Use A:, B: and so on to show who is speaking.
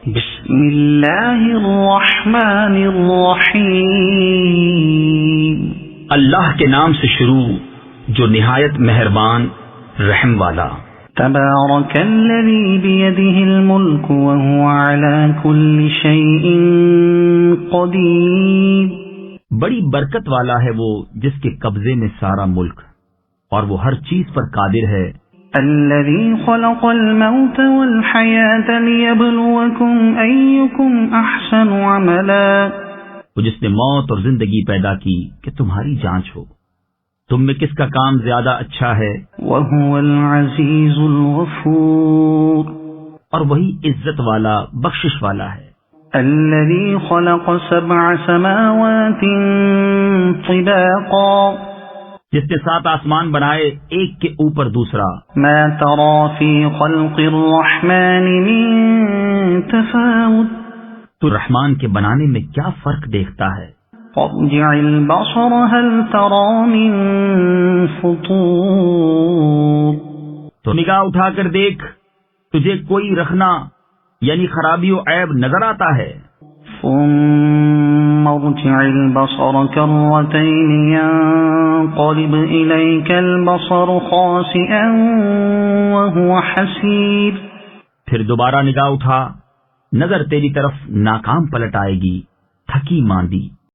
A: بسم اللہ الرحمن الرحیم،
B: اللہ کے نام سے شروع جو نہایت مہربان رحم والا۔
A: تبارک الذی بیدہ الملک وہو علی کل شیء قدیر،
B: بڑی برکت والا ہے وہ جس کے قبضے میں سارا ملک اور وہ ہر چیز پر قادر ہے۔
A: الذی خلق الموت والحیاة لیبلوکم ایکم احسن عملا،
B: وہ جس نے موت اور زندگی پیدا کی کہ تمہاری جانچ ہو تم میں کس کا کام زیادہ اچھا ہے،
A: وہو العزیز الغفور،
B: اور وہی عزت والا بخشش والا ہے۔
A: الذي خلق 7 سماوات طباقا،
B: جس نے 7 آسمان بنائے ایک کے اوپر دوسرا۔
A: ما ترى في خلق الرحمن من تفاوت،
B: تو رحمان کے بنانے میں کیا فرق دیکھتا ہے؟
A: فارجع البصر هل ترى من فطور،
B: تو نگاہ اٹھا کر دیکھ تجھے کوئی رخنا یعنی خرابی و عیب نظر آتا ہے؟
A: ثم ارجع البصر كرتين ينقلب إليك البصر خاسئا وهو حسير،
B: پھر دوبارہ نگاہ اٹھا، نظر تیری طرف ناکام پلٹ آئے گی، تھکی ماندی۔